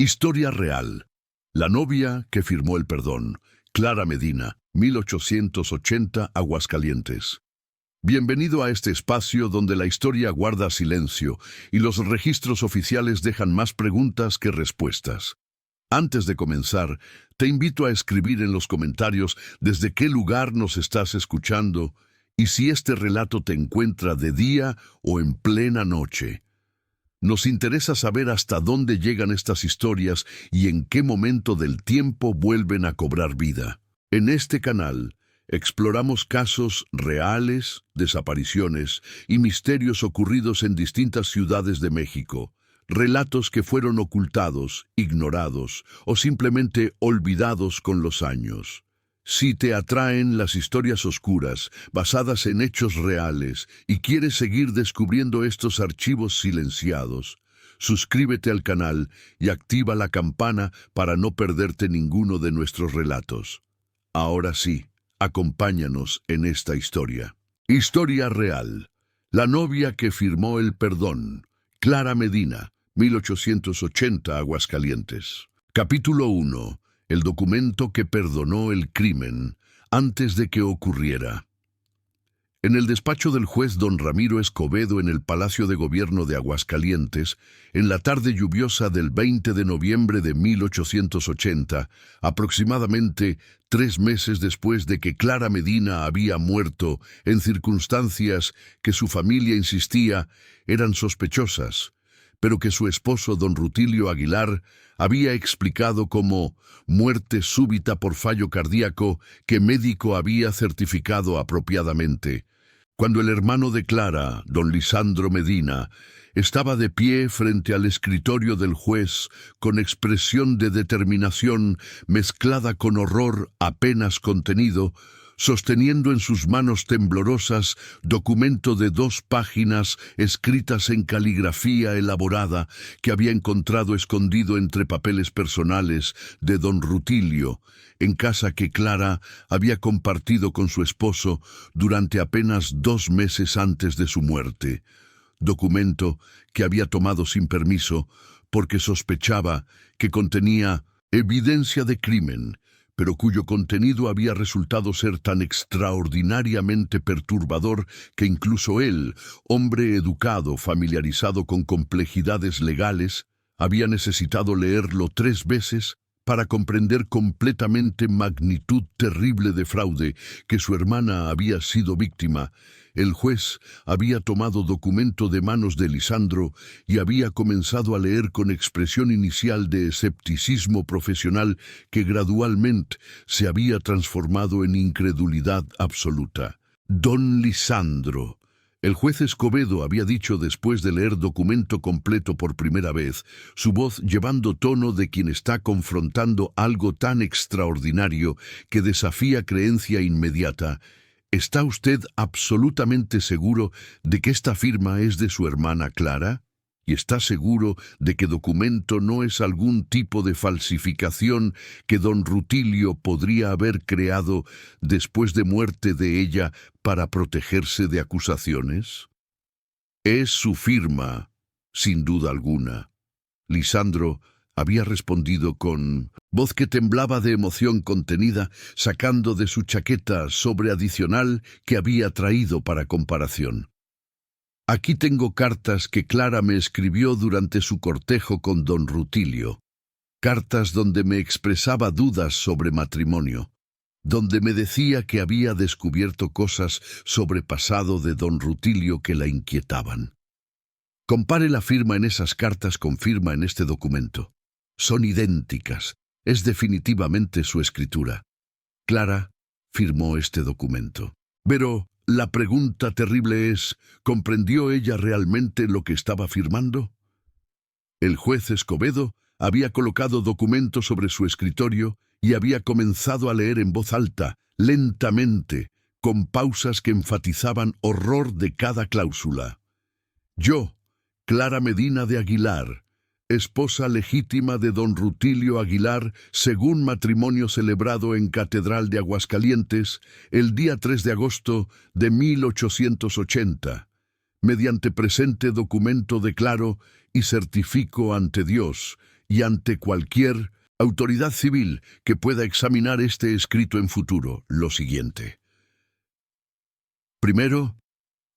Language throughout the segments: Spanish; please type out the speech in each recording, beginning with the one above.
Historia real. La novia que firmó el perdón. Clara Medina, 1880, Aguascalientes. Bienvenido a este espacio donde la historia guarda silencio y los registros oficiales dejan más preguntas que respuestas. Antes de comenzar, te invito a escribir en los comentarios desde qué lugar nos estás escuchando y si este relato te encuentra de día o en plena noche. Nos interesa saber hasta dónde llegan estas historias y en qué momento del tiempo vuelven a cobrar vida. En este canal exploramos casos reales, desapariciones y misterios ocurridos en distintas ciudades de México. Relatos que fueron ocultados, ignorados o simplemente olvidados con los años. Si te atraen las historias oscuras, basadas en hechos reales, y quieres seguir descubriendo estos archivos silenciados, suscríbete al canal y activa la campana para no perderte ninguno de nuestros relatos. Ahora sí, acompáñanos en esta historia. Historia real. La novia que firmó el perdón. Clara Medina, 1880, Aguascalientes. Capítulo 1. El documento que perdonó el crimen antes de que ocurriera. En el despacho del juez don Ramiro Escobedo en el Palacio de Gobierno de Aguascalientes, en la tarde lluviosa del 20 de noviembre de 1880, aproximadamente 3 meses después de que Clara Medina había muerto en circunstancias que su familia insistía eran sospechosas, pero que su esposo don Rutilio Aguilar había explicado como muerte súbita por fallo cardíaco que médico había certificado apropiadamente. Cuando el hermano de Clara, don Lisandro Medina, estaba de pie frente al escritorio del juez con expresión de determinación mezclada con horror apenas contenido, sosteniendo en sus manos temblorosas documento de 2 páginas escritas en caligrafía elaborada que había encontrado escondido entre papeles personales de don Rutilio, en casa que Clara había compartido con su esposo durante apenas 2 meses antes de su muerte. Documento que había tomado sin permiso porque sospechaba que contenía evidencia de crimen, pero cuyo contenido había resultado ser tan extraordinariamente perturbador que incluso él, hombre educado, familiarizado con complejidades legales, había necesitado leerlo 3 veces para comprender completamente magnitud terrible de fraude que su hermana había sido víctima. El juez había tomado documento de manos de Lisandro y había comenzado a leer con expresión inicial de escepticismo profesional que gradualmente se había transformado en incredulidad absoluta. Don Lisandro. El juez Escobedo había dicho después de leer documento completo por primera vez, su voz llevando tono de quien está confrontando algo tan extraordinario que desafía creencia inmediata. ¿Está usted absolutamente seguro de que esta firma es de su hermana Clara? ¿Y está seguro de que documento no es algún tipo de falsificación que don Rutilio podría haber creado después de muerte de ella para protegerse de acusaciones? Es su firma, sin duda alguna. Lisandro había respondido con voz que temblaba de emoción contenida, sacando de su chaqueta sobre adicional que había traído para comparación. Aquí tengo cartas que Clara me escribió durante su cortejo con don Rutilio. Cartas donde me expresaba dudas sobre matrimonio, donde me decía que había descubierto cosas sobre pasado de don Rutilio que la inquietaban. Compare la firma en esas cartas con firma en este documento. Son idénticas. Es definitivamente su escritura. Clara firmó este documento. Pero la pregunta terrible es, ¿comprendió ella realmente lo que estaba firmando? El juez Escobedo había colocado documento sobre su escritorio y había comenzado a leer en voz alta, lentamente, con pausas que enfatizaban horror de cada cláusula. Yo, Clara Medina de Aguilar, esposa legítima de don Rutilio Aguilar, según matrimonio celebrado en Catedral de Aguascalientes, el día 3 de agosto de 1880, mediante presente documento declaro y certifico ante Dios y ante cualquier autoridad civil que pueda examinar este escrito en futuro, lo siguiente. Primero,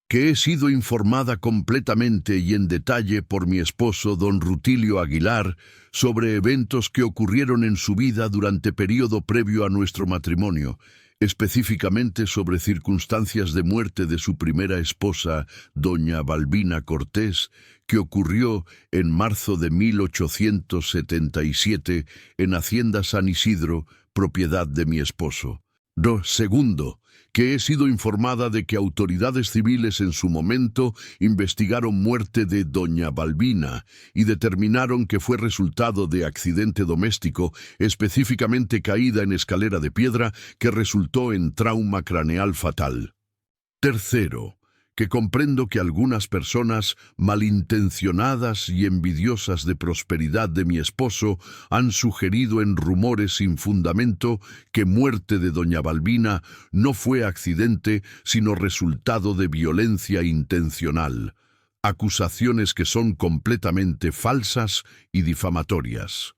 que he sido informada completamente y en detalle por mi esposo, don Rutilio Aguilar, sobre eventos que ocurrieron en su vida durante período previo a nuestro matrimonio, específicamente sobre circunstancias de muerte de su primera esposa, doña Balbina Cortés, que ocurrió en marzo de 1877 en Hacienda San Isidro, propiedad de mi esposo. Segundo, que he sido informada de que autoridades civiles en su momento investigaron muerte de doña Balbina y determinaron que fue resultado de accidente doméstico, específicamente caída en escalera de piedra que resultó en trauma craneal fatal. Tercero, que comprendo que algunas personas malintencionadas y envidiosas de prosperidad de mi esposo han sugerido en rumores sin fundamento que muerte de doña Balbina no fue accidente sino resultado de violencia intencional, acusaciones que son completamente falsas y difamatorias.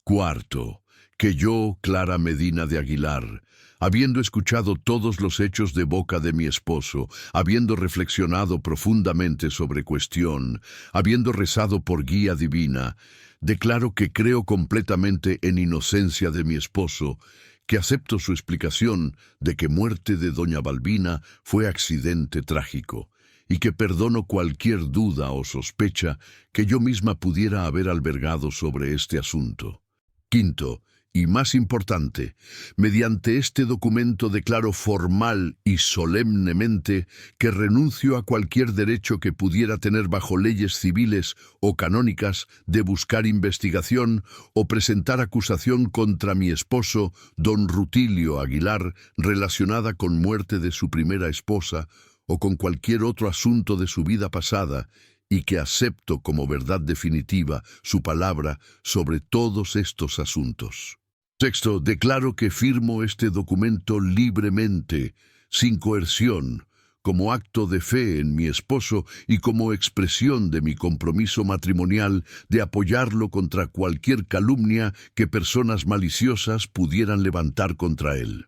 Cuarto, que yo, Clara Medina de Aguilar, habiendo escuchado todos los hechos de boca de mi esposo, habiendo reflexionado profundamente sobre cuestión, habiendo rezado por guía divina, declaro que creo completamente en inocencia de mi esposo, que acepto su explicación de que muerte de doña Balbina fue accidente trágico, y que perdono cualquier duda o sospecha que yo misma pudiera haber albergado sobre este asunto. Quinto, y más importante, mediante este documento declaro formal y solemnemente que renuncio a cualquier derecho que pudiera tener bajo leyes civiles o canónicas de buscar investigación o presentar acusación contra mi esposo, don Rutilio Aguilar, relacionada con muerte de su primera esposa o con cualquier otro asunto de su vida pasada, y que acepto como verdad definitiva su palabra sobre todos estos asuntos. Sexto, declaro que firmo este documento libremente, sin coerción, como acto de fe en mi esposo y como expresión de mi compromiso matrimonial de apoyarlo contra cualquier calumnia que personas maliciosas pudieran levantar contra él.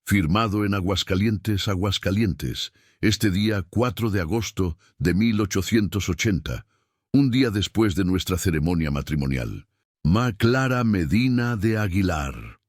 Firmado en Aguascalientes, Aguascalientes, este día 4 de agosto de 1880, un día después de nuestra ceremonia matrimonial. Clara Medina de Aguilar.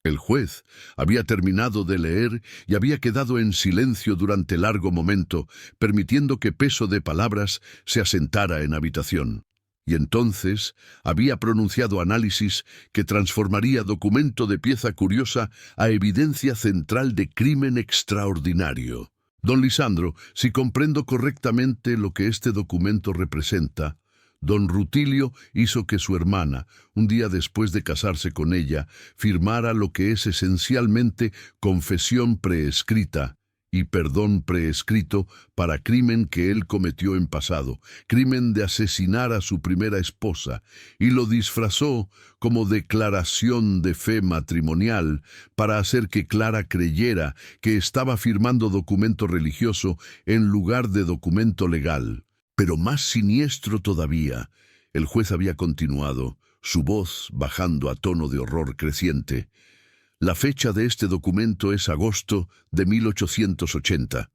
El juez había terminado de leer y había quedado en silencio durante largo momento, permitiendo que peso de palabras se asentara en habitación. Y entonces había pronunciado análisis que transformaría documento de pieza curiosa a evidencia central de crimen extraordinario. Don Lisandro, si comprendo correctamente lo que este documento representa, don Rutilio hizo que su hermana, un día después de casarse con ella, firmara lo que es esencialmente confesión preescrita y perdón preescrito para crimen que él cometió en pasado, crimen de asesinar a su primera esposa, y lo disfrazó como declaración de fe matrimonial para hacer que Clara creyera que estaba firmando documento religioso en lugar de documento legal. Pero más siniestro todavía, el juez había continuado, su voz bajando a tono de horror creciente. La fecha de este documento es agosto de 1880,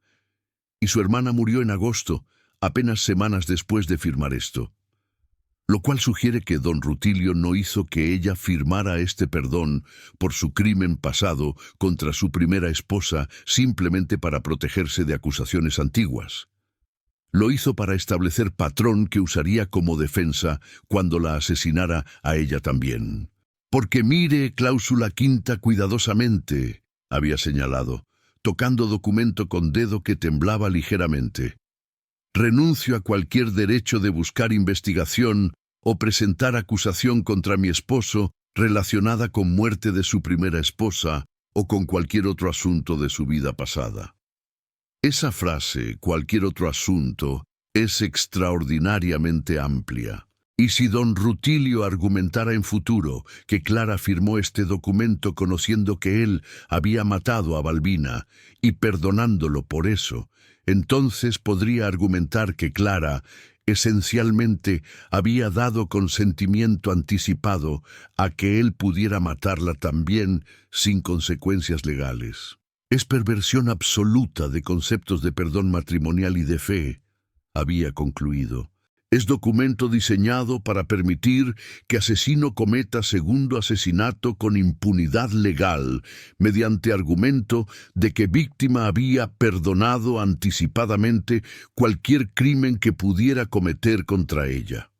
y su hermana murió en agosto, apenas semanas después de firmar esto. Lo cual sugiere que don Rutilio no hizo que ella firmara este perdón por su crimen pasado contra su primera esposa simplemente para protegerse de acusaciones antiguas. Lo hizo para establecer patrón que usaría como defensa cuando la asesinara a ella también. Porque mire cláusula quinta cuidadosamente, había señalado, tocando documento con dedo que temblaba ligeramente. Renuncio a cualquier derecho de buscar investigación o presentar acusación contra mi esposo relacionada con muerte de su primera esposa o con cualquier otro asunto de su vida pasada. Esa frase, cualquier otro asunto, es extraordinariamente amplia. Y si don Rutilio argumentara en futuro que Clara firmó este documento conociendo que él había matado a Balbina y perdonándolo por eso, entonces podría argumentar que Clara, Esencialmente, había dado consentimiento anticipado a que él pudiera matarla también sin consecuencias legales. Es perversión absoluta de conceptos de perdón matrimonial y de fe, había concluido. Es documento diseñado para permitir que asesino cometa segundo asesinato con impunidad legal, mediante argumento de que víctima había perdonado anticipadamente cualquier crimen que pudiera cometer contra ella.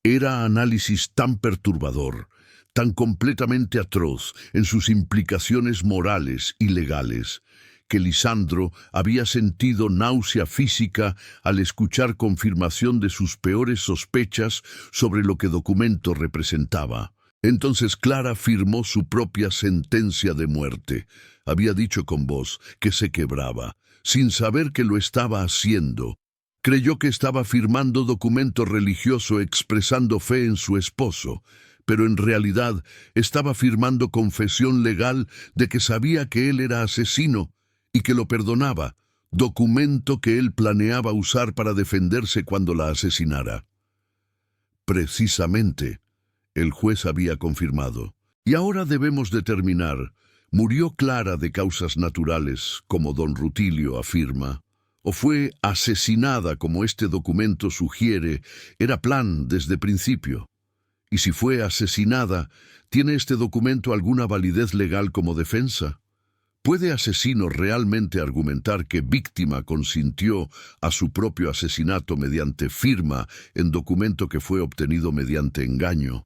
Era análisis tan perturbador, tan completamente atroz en sus implicaciones morales y legales, que Lisandro había sentido náusea física al escuchar confirmación de sus peores sospechas sobre lo que documento representaba. Entonces Clara firmó su propia sentencia de muerte. Había dicho con voz que se quebraba, sin saber que lo estaba haciendo. Creyó que estaba firmando documento religioso expresando fe en su esposo, pero en realidad estaba firmando confesión legal de que sabía que él era asesino y que lo perdonaba, documento que él planeaba usar para defenderse cuando la asesinara. Precisamente, el juez había confirmado. Y ahora debemos determinar, ¿murió Clara de causas naturales, como don Rutilio afirma? ¿O fue asesinada como este documento sugiere? Era plan desde principio. Y si fue asesinada, ¿tiene este documento alguna validez legal como defensa? ¿Puede asesino realmente argumentar que víctima consintió a su propio asesinato mediante firma en documento que fue obtenido mediante engaño?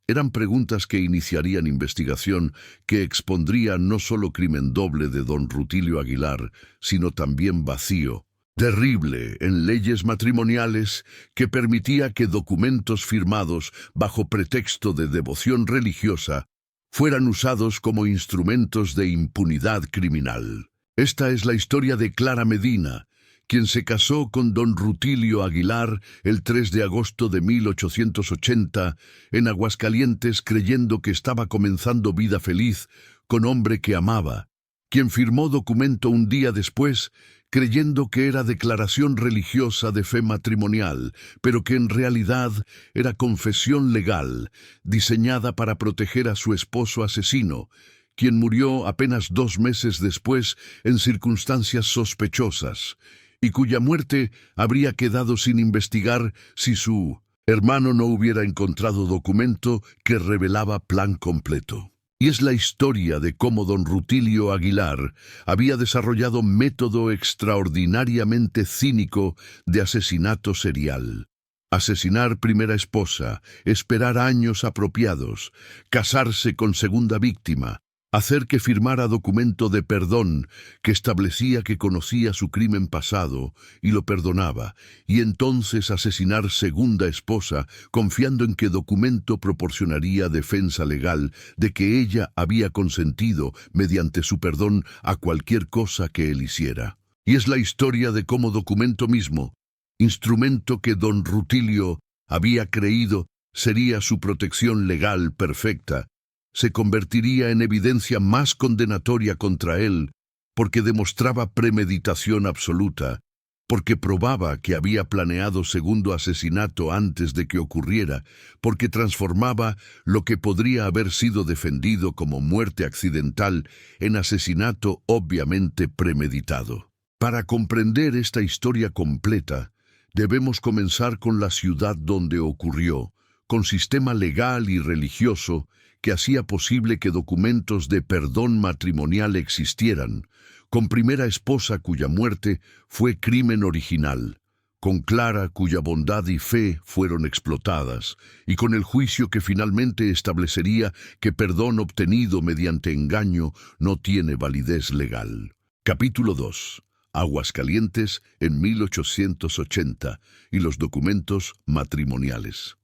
Eran preguntas que iniciarían investigación que expondrían no solo crimen doble de don Rutilio Aguilar, sino también vacío, terrible en leyes matrimoniales que permitía que documentos firmados bajo pretexto de devoción religiosa fueran usados como instrumentos de impunidad criminal. Esta es la historia de Clara Medina, quien se casó con don Rutilio Aguilar el 3 de agosto de 1880 en Aguascalientes creyendo que estaba comenzando vida feliz con hombre que amaba, quien firmó documento un día después creyendo que era declaración religiosa de fe matrimonial, pero que en realidad era confesión legal, diseñada para proteger a su esposo asesino, quien murió apenas 2 meses después en circunstancias sospechosas, y cuya muerte habría quedado sin investigar si su hermano no hubiera encontrado documento que revelaba plan completo. Y es la historia de cómo don Rutilio Aguilar había desarrollado método extraordinariamente cínico de asesinato serial. Asesinar primera esposa, esperar años apropiados, casarse con segunda víctima, hacer que firmara documento de perdón que establecía que conocía su crimen pasado y lo perdonaba, y entonces asesinar segunda esposa confiando en que documento proporcionaría defensa legal de que ella había consentido mediante su perdón a cualquier cosa que él hiciera. Y es la historia de cómo documento mismo, instrumento que don Rutilio había creído sería su protección legal perfecta, se convertiría en evidencia más condenatoria contra él, porque demostraba premeditación absoluta, porque probaba que había planeado segundo asesinato antes de que ocurriera, porque transformaba lo que podría haber sido defendido como muerte accidental en asesinato obviamente premeditado. Para comprender esta historia completa, debemos comenzar con la ciudad donde ocurrió, con sistema legal y religioso que hacía posible que documentos de perdón matrimonial existieran, con primera esposa cuya muerte fue crimen original, con Clara cuya bondad y fe fueron explotadas, y con el juicio que finalmente establecería que perdón obtenido mediante engaño no tiene validez legal. Capítulo 2. Aguascalientes en 1880 y los documentos matrimoniales.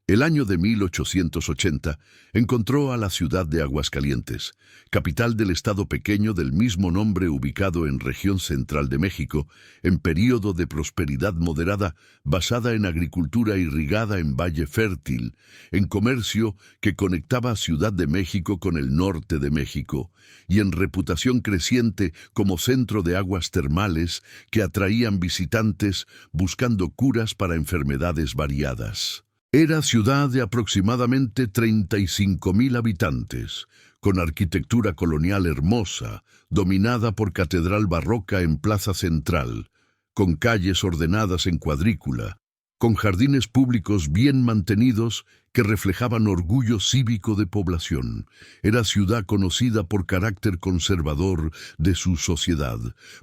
El año de 1880 encontró a la ciudad de Aguascalientes, capital del estado pequeño del mismo nombre ubicado en región central de México, en período de prosperidad moderada basada en agricultura irrigada en valle fértil, en comercio que conectaba Ciudad de México con el norte de México, y en reputación creciente como centro de aguas termales que atraían visitantes buscando curas para enfermedades variadas. Era ciudad de aproximadamente 35,000 habitantes, con arquitectura colonial hermosa, dominada por catedral barroca en plaza central, con calles ordenadas en cuadrícula, con jardines públicos bien mantenidos que reflejaban orgullo cívico de población. Era ciudad conocida por carácter conservador de su sociedad,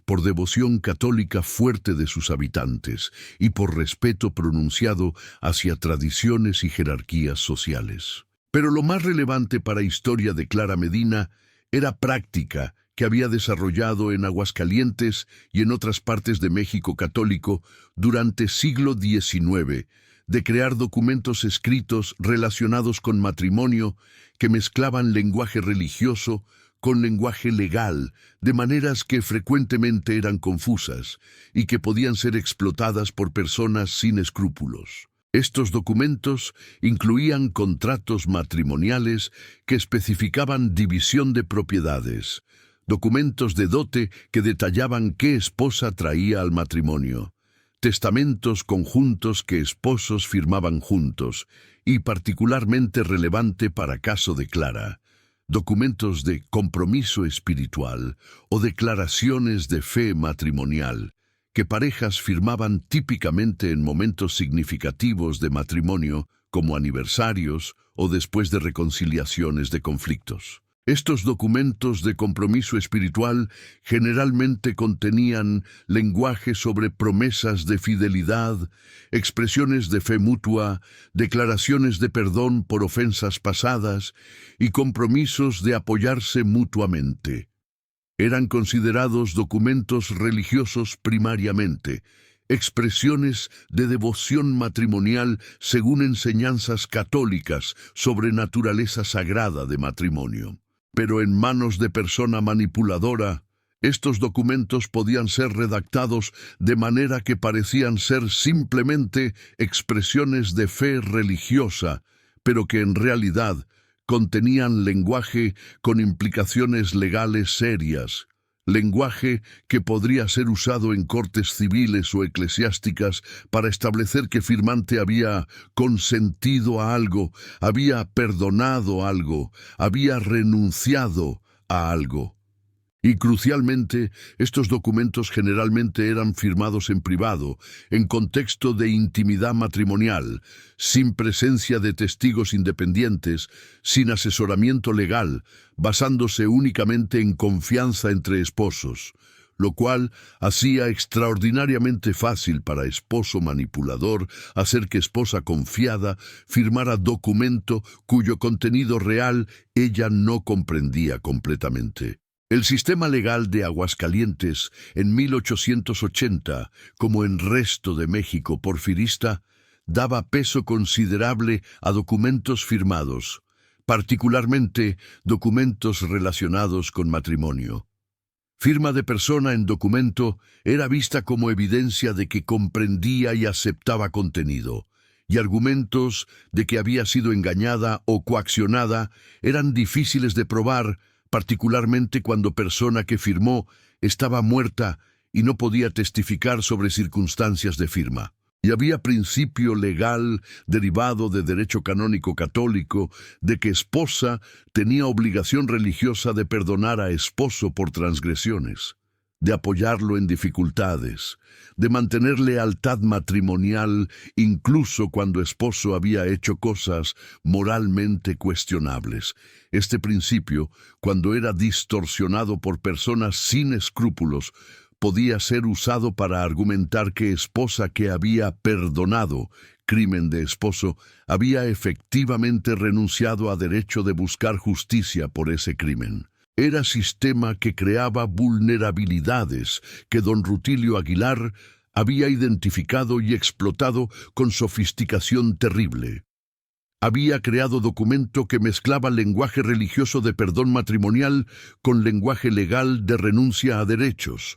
por devoción católica fuerte de sus habitantes y por respeto pronunciado hacia tradiciones y jerarquías sociales. Pero lo más relevante para la historia de Clara Medina era práctica que había desarrollado en Aguascalientes y en otras partes de México católico durante siglo XIX, de crear documentos escritos relacionados con matrimonio que mezclaban lenguaje religioso con lenguaje legal, de maneras que frecuentemente eran confusas y que podían ser explotadas por personas sin escrúpulos. Estos documentos incluían contratos matrimoniales que especificaban división de propiedades, documentos de dote que detallaban qué esposa traía al matrimonio, testamentos conjuntos que esposos firmaban juntos, y particularmente relevante para caso de Clara, documentos de compromiso espiritual o declaraciones de fe matrimonial, que parejas firmaban típicamente en momentos significativos de matrimonio, como aniversarios o después de reconciliaciones de conflictos. Estos documentos de compromiso espiritual generalmente contenían lenguaje sobre promesas de fidelidad, expresiones de fe mutua, declaraciones de perdón por ofensas pasadas y compromisos de apoyarse mutuamente. Eran considerados documentos religiosos primariamente, expresiones de devoción matrimonial según enseñanzas católicas sobre naturaleza sagrada de matrimonio. Pero en manos de persona manipuladora, estos documentos podían ser redactados de manera que parecían ser simplemente expresiones de fe religiosa, pero que en realidad contenían lenguaje con implicaciones legales serias, lenguaje que podría ser usado en cortes civiles o eclesiásticas para establecer que firmante había consentido a algo, había perdonado algo, había renunciado a algo. Y crucialmente, estos documentos generalmente eran firmados en privado, en contexto de intimidad matrimonial, sin presencia de testigos independientes, sin asesoramiento legal, basándose únicamente en confianza entre esposos, lo cual hacía extraordinariamente fácil para esposo manipulador hacer que esposa confiada firmara documento cuyo contenido real ella no comprendía completamente. El sistema legal de Aguascalientes en 1880, como en resto de México porfirista, daba peso considerable a documentos firmados, particularmente documentos relacionados con matrimonio. Firma de persona en documento era vista como evidencia de que comprendía y aceptaba contenido, y argumentos de que había sido engañada o coaccionada eran difíciles de probar, particularmente cuando persona que firmó estaba muerta y no podía testificar sobre circunstancias de firma. Y había principio legal derivado de derecho canónico católico de que esposa tenía obligación religiosa de perdonar a esposo por transgresiones, de apoyarlo en dificultades, de mantener lealtad matrimonial incluso cuando esposo había hecho cosas moralmente cuestionables. Este principio, cuando era distorsionado por personas sin escrúpulos, podía ser usado para argumentar que esposa que había perdonado crimen de esposo había efectivamente renunciado a derecho de buscar justicia por ese crimen. Era sistema que creaba vulnerabilidades que don Rutilio Aguilar había identificado y explotado con sofisticación terrible. Había creado documento que mezclaba lenguaje religioso de perdón matrimonial con lenguaje legal de renuncia a derechos.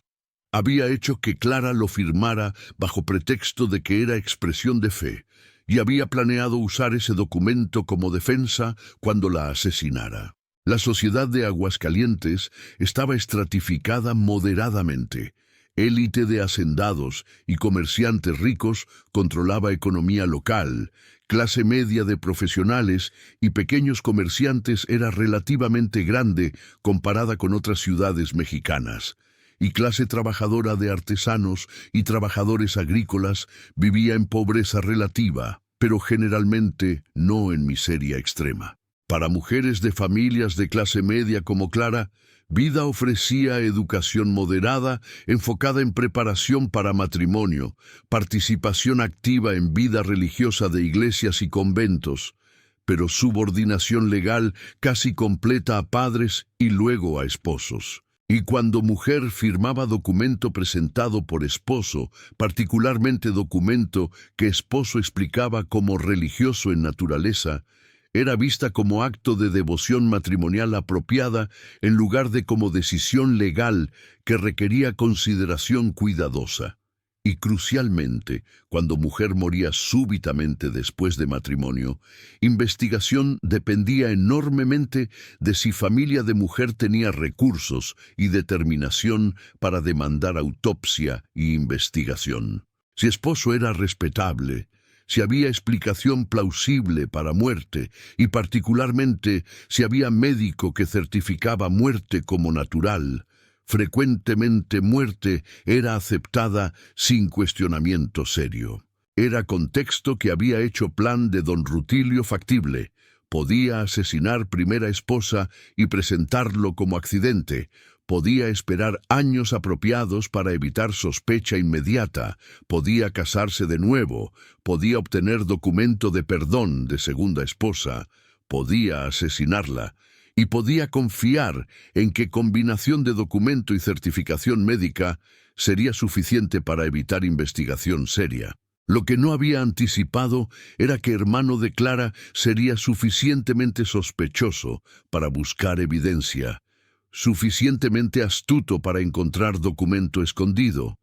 Había hecho que Clara lo firmara bajo pretexto de que era expresión de fe, y había planeado usar ese documento como defensa cuando la asesinara. La sociedad de Aguascalientes estaba estratificada moderadamente. Élite de hacendados y comerciantes ricos controlaba economía local. Clase media de profesionales y pequeños comerciantes era relativamente grande comparada con otras ciudades mexicanas. Y clase trabajadora de artesanos y trabajadores agrícolas vivía en pobreza relativa, pero generalmente no en miseria extrema. Para mujeres de familias de clase media como Clara, vida ofrecía educación moderada, enfocada en preparación para matrimonio, participación activa en vida religiosa de iglesias y conventos, pero subordinación legal casi completa a padres y luego a esposos. Y cuando mujer firmaba documento presentado por esposo, particularmente documento que esposo explicaba como religioso en naturaleza, era vista como acto de devoción matrimonial apropiada en lugar de como decisión legal que requería consideración cuidadosa. Y crucialmente, cuando mujer moría súbitamente después de matrimonio, investigación dependía enormemente de si familia de mujer tenía recursos y determinación para demandar autopsia y investigación. Si esposo era respetable, si había explicación plausible para muerte y particularmente si había médico que certificaba muerte como natural, frecuentemente muerte era aceptada sin cuestionamiento serio. Era contexto que había hecho plan de don Rutilio factible. Podía asesinar primera esposa y presentarlo como accidente. Podía esperar años apropiados para evitar sospecha inmediata. Podía casarse de nuevo. Podía obtener documento de perdón de segunda esposa. Podía asesinarla. Y podía confiar en que combinación de documento y certificación médica sería suficiente para evitar investigación seria. Lo que no había anticipado era que hermano de Clara sería suficientemente sospechoso para buscar evidencia, suficientemente astuto para encontrar documento escondido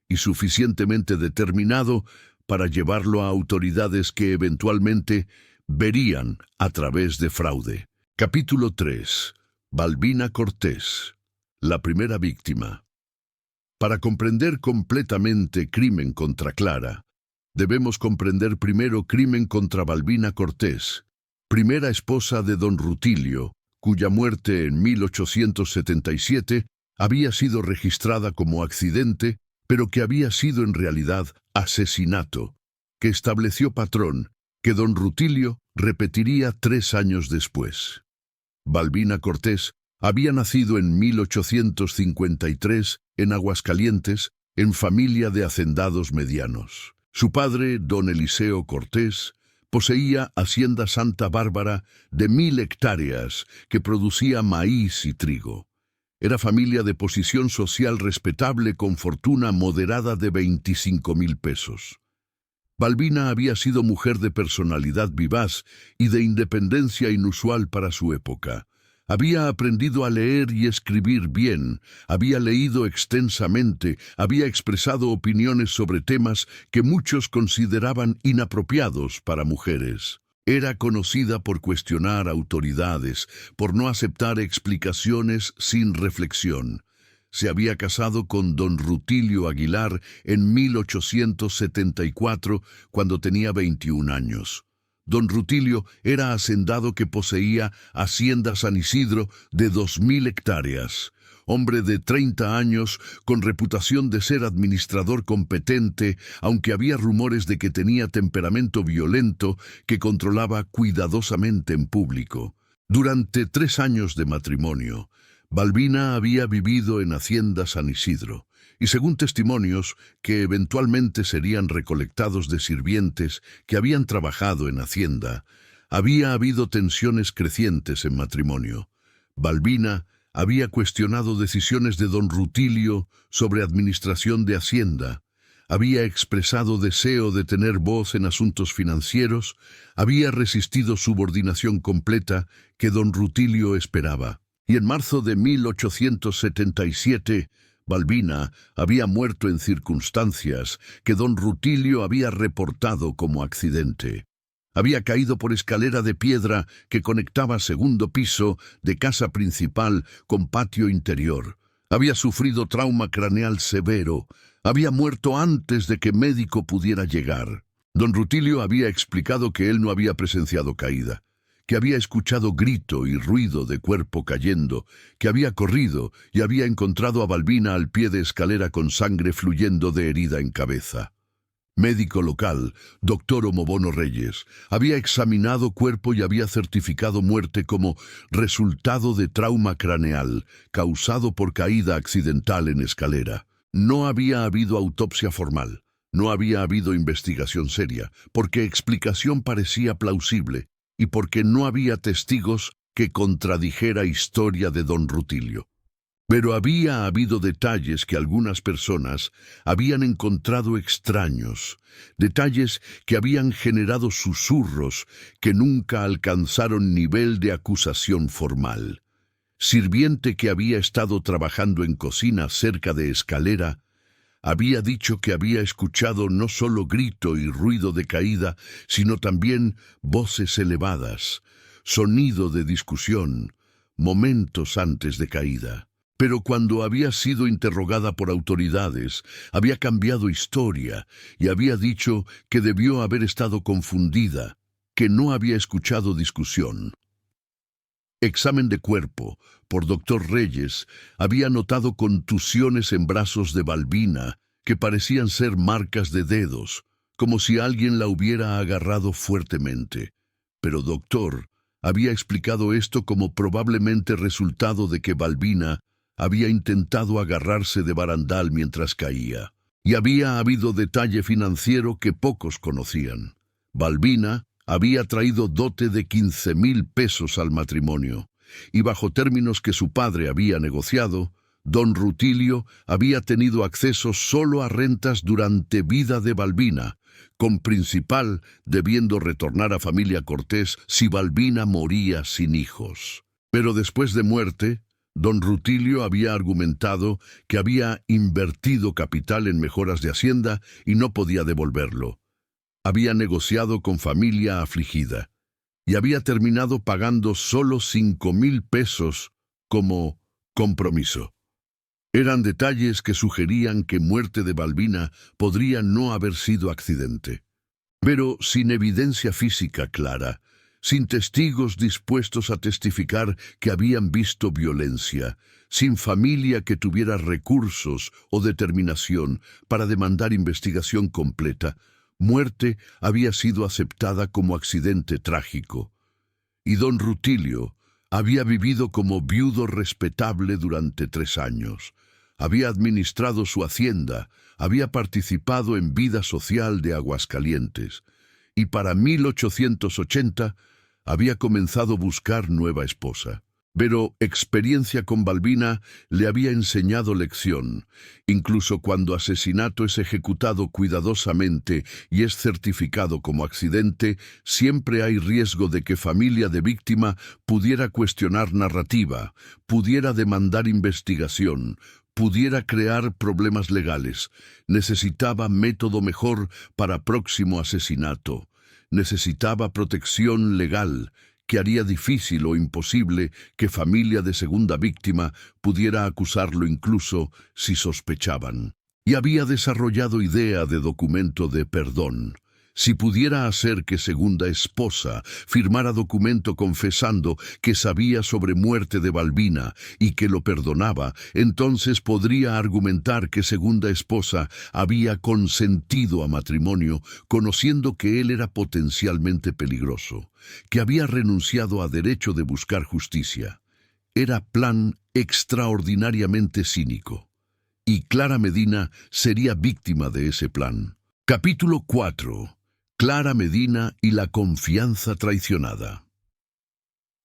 y suficientemente determinado para llevarlo a autoridades que eventualmente verían a través de fraude. Capítulo 3. Balbina Cortés, la primera víctima. Para comprender completamente crimen contra Clara, debemos comprender primero crimen contra Balbina Cortés, primera esposa de don Rutilio, cuya muerte en 1877 había sido registrada como accidente, pero que había sido en realidad asesinato, que estableció patrón que don Rutilio repetiría 3 años después. Balbina Cortés había nacido en 1853 en Aguascalientes, en familia de hacendados medianos. Su padre, don Eliseo Cortés, poseía Hacienda Santa Bárbara de 1000 hectáreas que producía maíz y trigo. Era familia de posición social respetable con fortuna moderada de 25,000 pesos. Balbina había sido mujer de personalidad vivaz y de independencia inusual para su época. Había aprendido a leer y escribir bien, había leído extensamente, había expresado opiniones sobre temas que muchos consideraban inapropiados para mujeres. Era conocida por cuestionar autoridades, por no aceptar explicaciones sin reflexión. Se había casado con don Rutilio Aguilar en 1874, cuando tenía 21 años. Don Rutilio era hacendado que poseía Hacienda San Isidro de 2000 hectáreas. Hombre de 30 años, con reputación de ser administrador competente, aunque había rumores de que tenía temperamento violento que controlaba cuidadosamente en público. Durante 3 años de matrimonio, Balbina había vivido en Hacienda San Isidro, y según testimonios que eventualmente serían recolectados de sirvientes que habían trabajado en Hacienda, había habido tensiones crecientes en matrimonio. Balbina había cuestionado decisiones de don Rutilio sobre administración de Hacienda, había expresado deseo de tener voz en asuntos financieros, había resistido subordinación completa que don Rutilio esperaba. Y en marzo de 1877, Balbina había muerto en circunstancias que don Rutilio había reportado como accidente. Había caído por escalera de piedra que conectaba segundo piso de casa principal con patio interior. Había sufrido trauma craneal severo. Había muerto antes de que médico pudiera llegar. Don Rutilio había explicado que él no había presenciado caída, que había escuchado grito y ruido de cuerpo cayendo, que había corrido y había encontrado a Balbina al pie de escalera con sangre fluyendo de herida en cabeza. Médico local, doctor Omobono Reyes, había examinado cuerpo y había certificado muerte como resultado de trauma craneal causado por caída accidental en escalera. No había habido autopsia formal, no había habido investigación seria, porque explicación parecía plausible y porque no había testigos que contradijera historia de don Rutilio. Pero había habido detalles que algunas personas habían encontrado extraños, detalles que habían generado susurros que nunca alcanzaron nivel de acusación formal. Sirviente que había estado trabajando en cocina cerca de escalera, había dicho que había escuchado no solo grito y ruido de caída, sino también voces elevadas, sonido de discusión, momentos antes de caída. Pero cuando había sido interrogada por autoridades, había cambiado historia y había dicho que debió haber estado confundida, que no había escuchado discusión. Examen de cuerpo, por doctor Reyes, había notado contusiones en brazos de Balbina que parecían ser marcas de dedos, como si alguien la hubiera agarrado fuertemente. Pero doctor había explicado esto como probablemente resultado de que Balbina había intentado agarrarse de barandal mientras caía. Y había habido detalle financiero que pocos conocían. Balbina había traído dote de 15,000 pesos al matrimonio, y bajo términos que su padre había negociado, don Rutilio había tenido acceso solo a rentas durante vida de Balbina, con principal debiendo retornar a familia Cortés si Balbina moría sin hijos. Pero después de muerte, don Rutilio había argumentado que había invertido capital en mejoras de hacienda y no podía devolverlo. Había negociado con familia afligida y había terminado pagando solo 5,000 pesos como compromiso. Eran detalles que sugerían que muerte de Balbina podría no haber sido accidente. Pero sin evidencia física clara, sin testigos dispuestos a testificar que habían visto violencia, sin familia que tuviera recursos o determinación para demandar investigación completa, muerte había sido aceptada como accidente trágico. Y don Rutilio había vivido como viudo respetable durante 3 años. Había administrado su hacienda, había participado en vida social de Aguascalientes, y para 1880 había comenzado a buscar nueva esposa. Pero experiencia con Balbina le había enseñado lección. Incluso cuando asesinato es ejecutado cuidadosamente y es certificado como accidente, siempre hay riesgo de que familia de víctima pudiera cuestionar narrativa, pudiera demandar investigación, pudiera crear problemas legales. Necesitaba método mejor para próximo asesinato. Necesitaba protección legal, que haría difícil o imposible que familia de segunda víctima pudiera acusarlo incluso si sospechaban. Y había desarrollado idea de documento de perdón. Si pudiera hacer que segunda esposa firmara documento confesando que sabía sobre muerte de Balbina y que lo perdonaba, entonces podría argumentar que segunda esposa había consentido a matrimonio conociendo que él era potencialmente peligroso, que había renunciado a derecho de buscar justicia. Era plan extraordinariamente cínico. Y Clara Medina sería víctima de ese plan. Capítulo 4. Clara Medina y la confianza traicionada.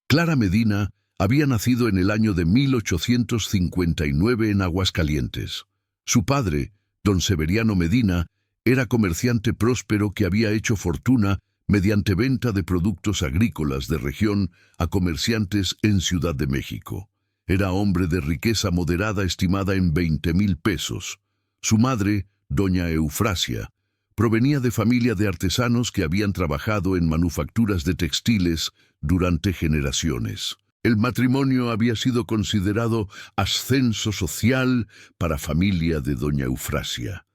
Clara Medina había nacido en el año de 1859 en Aguascalientes. Su padre, Don Severiano Medina era comerciante próspero que había hecho fortuna mediante venta de productos agrícolas de región a comerciantes en Ciudad de México. Era hombre de riqueza moderada estimada en 20,000 pesos. Su madre, doña Eufrasia, provenía de familia de artesanos que habían trabajado en manufacturas de textiles durante generaciones. El matrimonio había sido considerado ascenso social para familia de doña Eufrasia.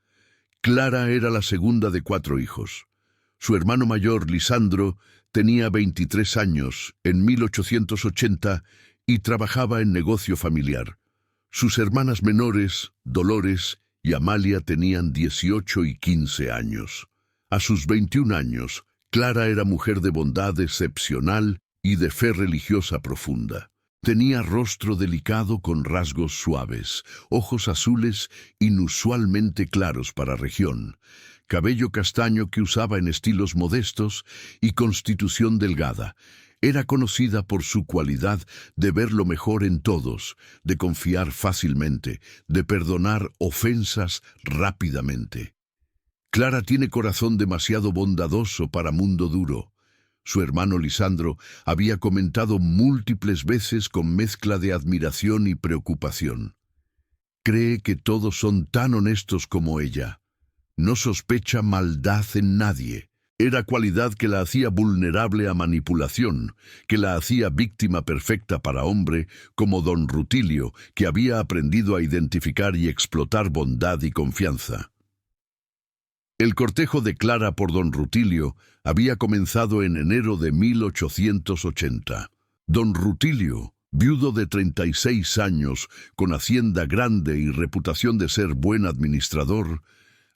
Clara era la segunda de 4 hijos. Su hermano mayor, Lisandro, tenía 23 años en 1880 y trabajaba en negocio familiar. Sus hermanas menores, Dolores y Amalia, tenían 18 y 15 años. A sus 21 años, Clara era mujer de bondad excepcional y de fe religiosa profunda. Tenía rostro delicado con rasgos suaves, ojos azules inusualmente claros para región, cabello castaño que usaba en estilos modestos y constitución delgada. Era conocida por su cualidad de ver lo mejor en todos, de confiar fácilmente, de perdonar ofensas rápidamente. Clara tiene corazón demasiado bondadoso para mundo duro. Su hermano Lisandro había comentado múltiples veces con mezcla de admiración y preocupación. Cree que todos son tan honestos como ella. No sospecha maldad en nadie. Era cualidad que la hacía vulnerable a manipulación, que la hacía víctima perfecta para hombre, como don Rutilio, que había aprendido a identificar y explotar bondad y confianza. El cortejo de Clara por don Rutilio había comenzado en enero de 1880. Don Rutilio, viudo de 36 años, con hacienda grande y reputación de ser buen administrador,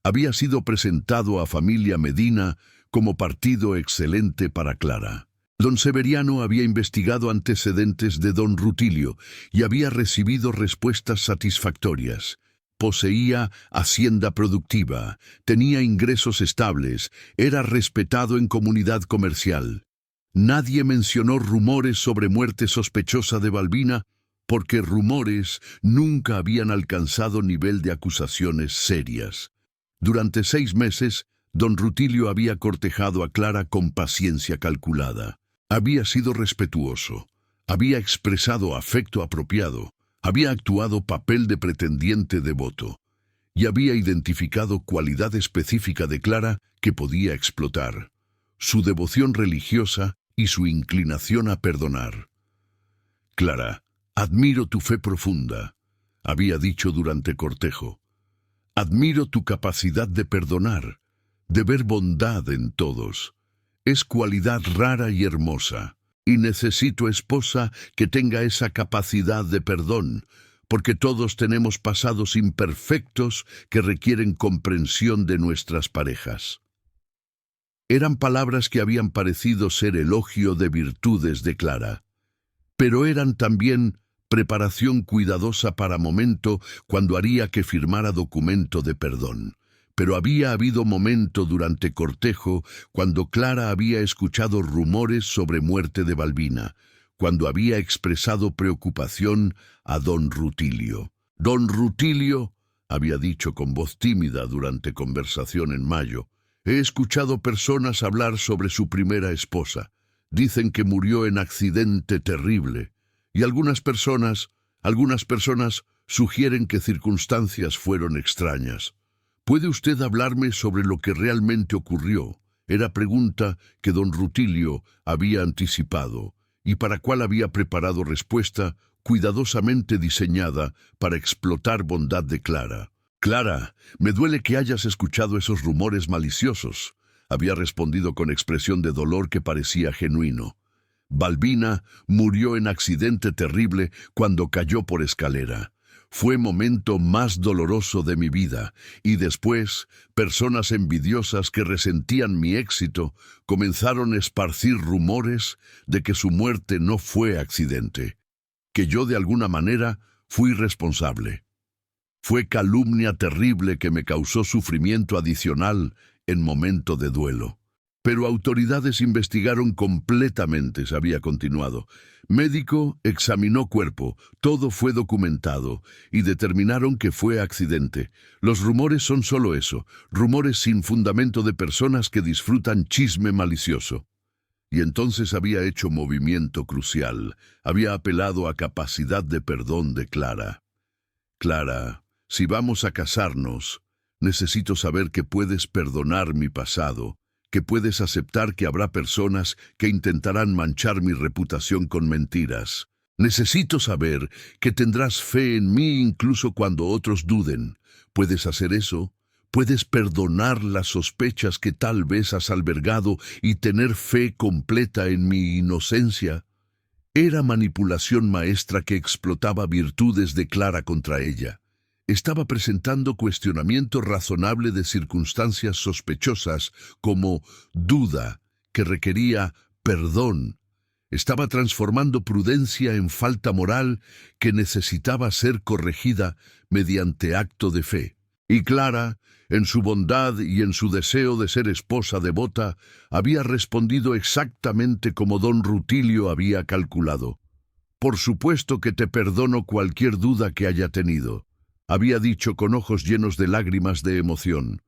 había sido presentado a familia Medina como partido excelente para Clara. Don Severiano había investigado antecedentes de don Rutilio y había recibido respuestas satisfactorias. Poseía hacienda productiva, tenía ingresos estables, era respetado en comunidad comercial. Nadie mencionó rumores sobre muerte sospechosa de Balbina, porque rumores nunca habían alcanzado nivel de acusaciones serias. Durante 6 meses, don Rutilio había cortejado a Clara con paciencia calculada. Había sido respetuoso, había expresado afecto apropiado, había actuado papel de pretendiente devoto y había identificado cualidad específica de Clara que podía explotar: su devoción religiosa y su inclinación a perdonar. «Clara, admiro tu fe profunda», había dicho durante cortejo. «Admiro tu capacidad de perdonar, de ver bondad en todos. Es cualidad rara y hermosa. Y necesito esposa que tenga esa capacidad de perdón, porque todos tenemos pasados imperfectos que requieren comprensión de nuestras parejas». Eran palabras que habían parecido ser elogio de virtudes de Clara, pero eran también preparación cuidadosa para momento cuando haría que firmara documento de perdón. Pero había habido momento durante cortejo cuando Clara había escuchado rumores sobre muerte de Balbina, cuando había expresado preocupación a don Rutilio. «Don Rutilio», había dicho con voz tímida durante conversación en mayo, «he escuchado personas hablar sobre su primera esposa. Dicen que murió en accidente terrible, y algunas personas sugieren que circunstancias fueron extrañas. ¿Puede usted hablarme sobre lo que realmente ocurrió?», era pregunta que don Rutilio había anticipado y para cual había preparado respuesta cuidadosamente diseñada para explotar bondad de Clara. «Clara, me duele que hayas escuchado esos rumores maliciosos», había respondido con expresión de dolor que parecía genuino. «Balbina murió en accidente terrible cuando cayó por escalera. Fue momento más doloroso de mi vida, y después, personas envidiosas que resentían mi éxito comenzaron a esparcir rumores de que su muerte no fue accidente, que yo de alguna manera fui responsable. Fue calumnia terrible que me causó sufrimiento adicional en momento de duelo. Pero autoridades investigaron completamente, se había continuado. Médico examinó cuerpo, todo fue documentado, y determinaron que fue accidente. Los rumores son solo eso, rumores sin fundamento de personas que disfrutan chisme malicioso. Y entonces había hecho movimiento crucial, había apelado a capacidad de perdón de Clara. Clara, si vamos a casarnos, necesito saber que puedes perdonar mi pasado, que puedes aceptar que habrá personas que intentarán manchar mi reputación con mentiras. Necesito saber que tendrás fe en mí incluso cuando otros duden. ¿Puedes hacer eso? ¿Puedes perdonar las sospechas que tal vez has albergado y tener fe completa en mi inocencia? Era manipulación maestra que explotaba virtudes de Clara contra ella. Estaba presentando cuestionamiento razonable de circunstancias sospechosas como duda, que requería perdón. Estaba transformando prudencia en falta moral que necesitaba ser corregida mediante acto de fe. Y Clara, en su bondad y en su deseo de ser esposa devota, había respondido exactamente como don Rutilio había calculado. Por supuesto que te perdono cualquier duda que haya tenido. Había dicho con ojos llenos de lágrimas de emoción.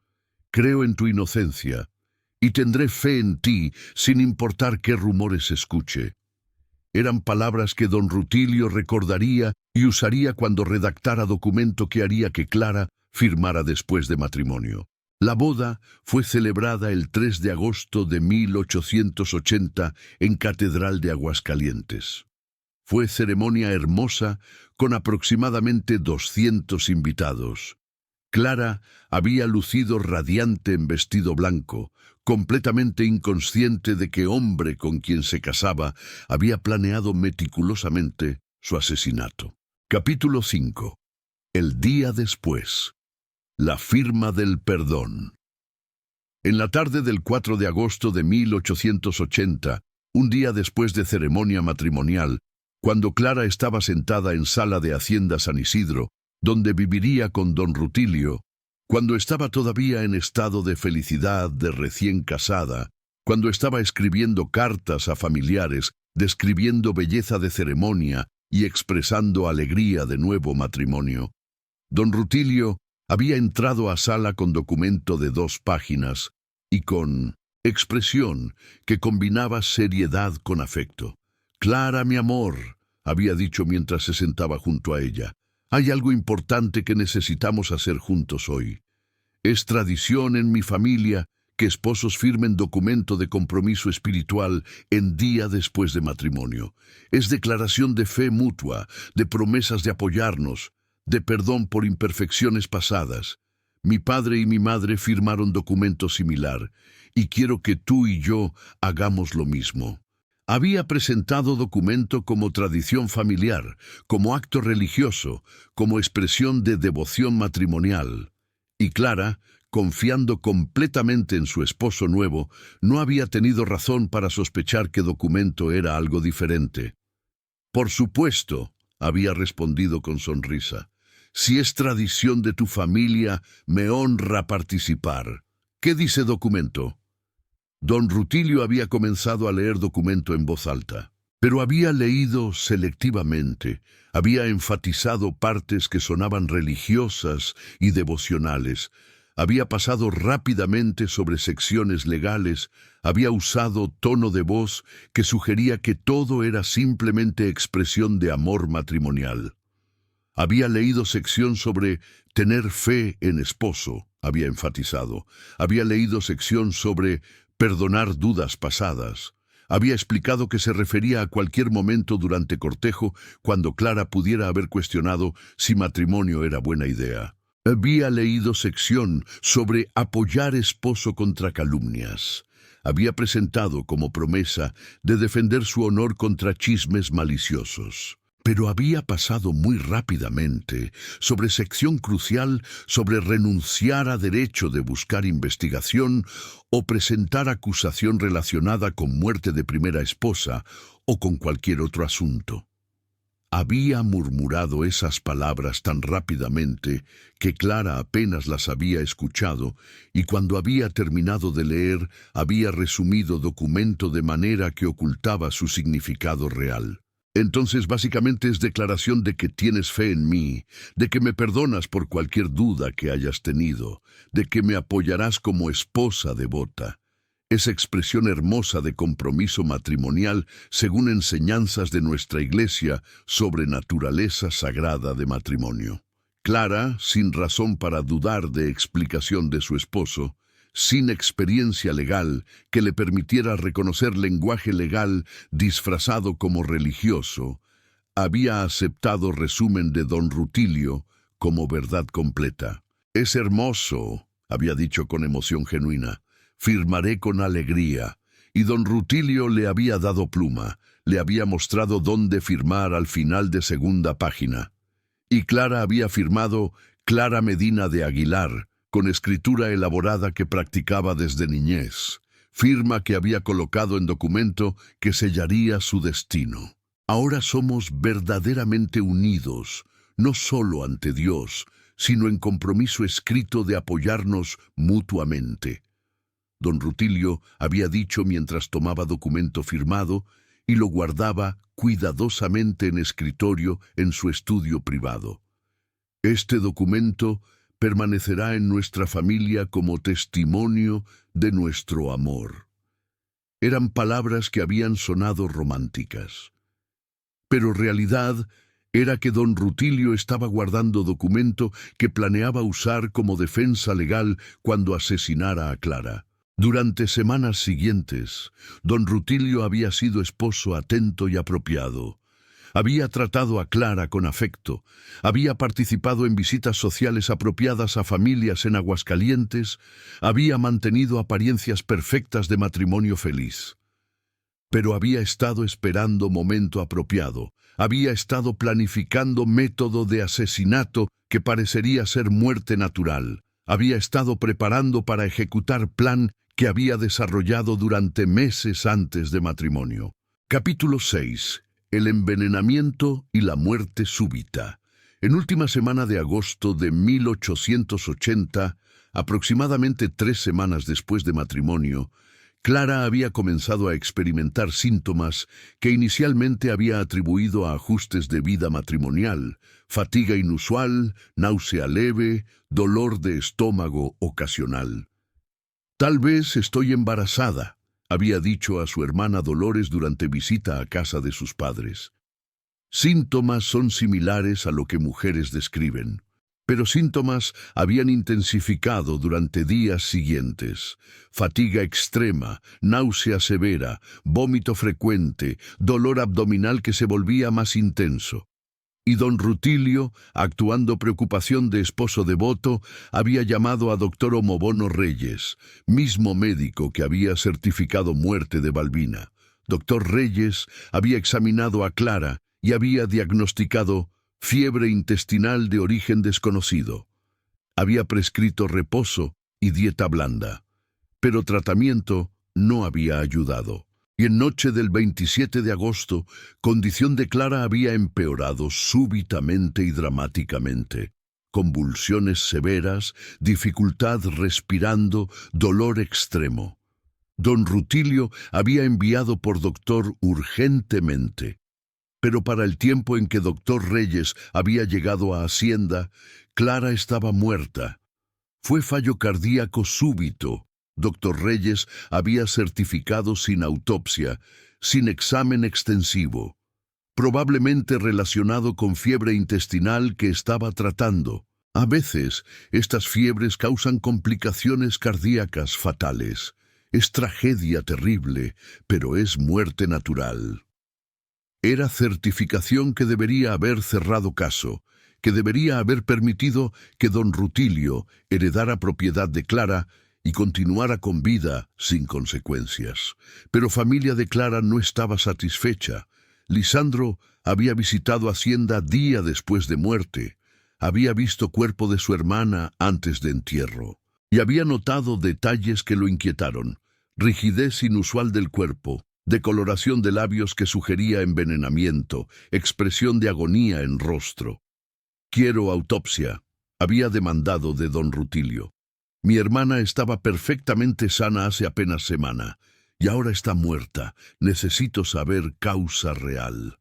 Creo en tu inocencia, y tendré fe en ti sin importar qué rumores escuche. Eran palabras que don Rutilio recordaría y usaría cuando redactara documento que haría que Clara firmara después de matrimonio. La boda fue celebrada el 3 de agosto de 1880 en Catedral de Aguascalientes. Fue ceremonia hermosa con aproximadamente 200 invitados. Clara había lucido radiante en vestido blanco, completamente inconsciente de que hombre con quien se casaba había planeado meticulosamente su asesinato. Capítulo 5. El día después. La firma del perdón. En la tarde del 4 de agosto de 1880, un día después de ceremonia matrimonial, cuando Clara estaba sentada en sala de Hacienda San Isidro, donde viviría con don Rutilio, cuando estaba todavía en estado de felicidad de recién casada, cuando estaba escribiendo cartas a familiares, describiendo belleza de ceremonia y expresando alegría de nuevo matrimonio, don Rutilio había entrado a sala con documento de 2 páginas y con expresión que combinaba seriedad con afecto. «Clara, mi amor», había dicho mientras se sentaba junto a ella, «hay algo importante que necesitamos hacer juntos hoy. Es tradición en mi familia que esposos firmen documento de compromiso espiritual en día después de matrimonio. Es declaración de fe mutua, de promesas de apoyarnos, de perdón por imperfecciones pasadas. Mi padre y mi madre firmaron documento similar, y quiero que tú y yo hagamos lo mismo». Había presentado documento como tradición familiar, como acto religioso, como expresión de devoción matrimonial. Y Clara, confiando completamente en su esposo nuevo, no había tenido razón para sospechar que documento era algo diferente. «Por supuesto», había respondido con sonrisa. «Si es tradición de tu familia, me honra participar. ¿Qué dice documento?» Don Rutilio había comenzado a leer documento en voz alta, pero había leído selectivamente, había enfatizado partes que sonaban religiosas y devocionales, había pasado rápidamente sobre secciones legales, había usado tono de voz que sugería que todo era simplemente expresión de amor matrimonial. Había leído sección sobre tener fe en esposo, había enfatizado. Había leído sección sobre perdonar dudas pasadas. Había explicado que se refería a cualquier momento durante cortejo cuando Clara pudiera haber cuestionado si matrimonio era buena idea. Había leído sección sobre apoyar esposo contra calumnias. Había presentado como promesa de defender su honor contra chismes maliciosos. Pero había pasado muy rápidamente sobre sección crucial sobre renunciar a derecho de buscar investigación o presentar acusación relacionada con muerte de primera esposa o con cualquier otro asunto. Había murmurado esas palabras tan rápidamente que Clara apenas las había escuchado, y cuando había terminado de leer, había resumido documento de manera que ocultaba su significado real. Entonces, básicamente es declaración de que tienes fe en mí, de que me perdonas por cualquier duda que hayas tenido, de que me apoyarás como esposa devota. Esa expresión hermosa de compromiso matrimonial según enseñanzas de nuestra Iglesia sobre naturaleza sagrada de matrimonio. Clara, sin razón para dudar de explicación de su esposo, sin experiencia legal que le permitiera reconocer lenguaje legal disfrazado como religioso, había aceptado resumen de don Rutilio como verdad completa. «Es hermoso», había dicho con emoción genuina, «firmaré con alegría». Y don Rutilio le había dado pluma, le había mostrado dónde firmar al final de segunda página. Y Clara había firmado Clara Medina de Aguilar, con escritura elaborada que practicaba desde niñez, firma que había colocado en documento que sellaría su destino. Ahora somos verdaderamente unidos, no solo ante Dios, sino en compromiso escrito de apoyarnos mutuamente. Don Rutilio había dicho mientras tomaba documento firmado y lo guardaba cuidadosamente en escritorio en su estudio privado. Este documento permanecerá en nuestra familia como testimonio de nuestro amor. Eran palabras que habían sonado románticas. Pero realidad era que don Rutilio estaba guardando documento que planeaba usar como defensa legal cuando asesinara a Clara. Durante semanas siguientes, don Rutilio había sido esposo atento y apropiado. Había tratado a Clara con afecto, había participado en visitas sociales apropiadas a familias en Aguascalientes, había mantenido apariencias perfectas de matrimonio feliz. Pero había estado esperando momento apropiado, había estado planificando método de asesinato que parecería ser muerte natural, había estado preparando para ejecutar plan que había desarrollado durante meses antes de matrimonio. Capítulo 6. El envenenamiento y la muerte súbita. En última semana de agosto de 1880, aproximadamente 3 semanas después de matrimonio, Clara había comenzado a experimentar síntomas que inicialmente había atribuido a ajustes de vida matrimonial, fatiga inusual, náusea leve, dolor de estómago ocasional. «Tal vez estoy embarazada», había dicho a su hermana Dolores durante visita a casa de sus padres. Síntomas son similares a lo que mujeres describen, pero síntomas habían intensificado durante días siguientes. Fatiga extrema, náusea severa, vómito frecuente, dolor abdominal que se volvía más intenso. Y don Rutilio, actuando preocupación de esposo devoto, había llamado a doctor Homobono Reyes, mismo médico que había certificado muerte de Balbina. Doctor Reyes había examinado a Clara y había diagnosticado fiebre intestinal de origen desconocido. Había prescrito reposo y dieta blanda, pero tratamiento no había ayudado. Y en noche del 27 de agosto, condición de Clara había empeorado súbitamente y dramáticamente. Convulsiones severas, dificultad respirando, dolor extremo. Don Rutilio había enviado por doctor urgentemente. Pero para el tiempo en que doctor Reyes había llegado a Hacienda, Clara estaba muerta. Fue fallo cardíaco súbito. Doctor Reyes había certificado sin autopsia, sin examen extensivo, probablemente relacionado con fiebre intestinal que estaba tratando. A veces, estas fiebres causan complicaciones cardíacas fatales. Es tragedia terrible, pero es muerte natural. Era certificación que debería haber cerrado caso, que debería haber permitido que don Rutilio heredara propiedad de Clara y continuara con vida sin consecuencias. Pero familia de Clara no estaba satisfecha. Lisandro había visitado Hacienda día después de muerte. Había visto cuerpo de su hermana antes de entierro. Y había notado detalles que lo inquietaron. Rigidez inusual del cuerpo, decoloración de labios que sugería envenenamiento, expresión de agonía en rostro. «Quiero autopsia», había demandado de don Rutilio. «Mi hermana estaba perfectamente sana hace apenas semana, y ahora está muerta. Necesito saber causa real».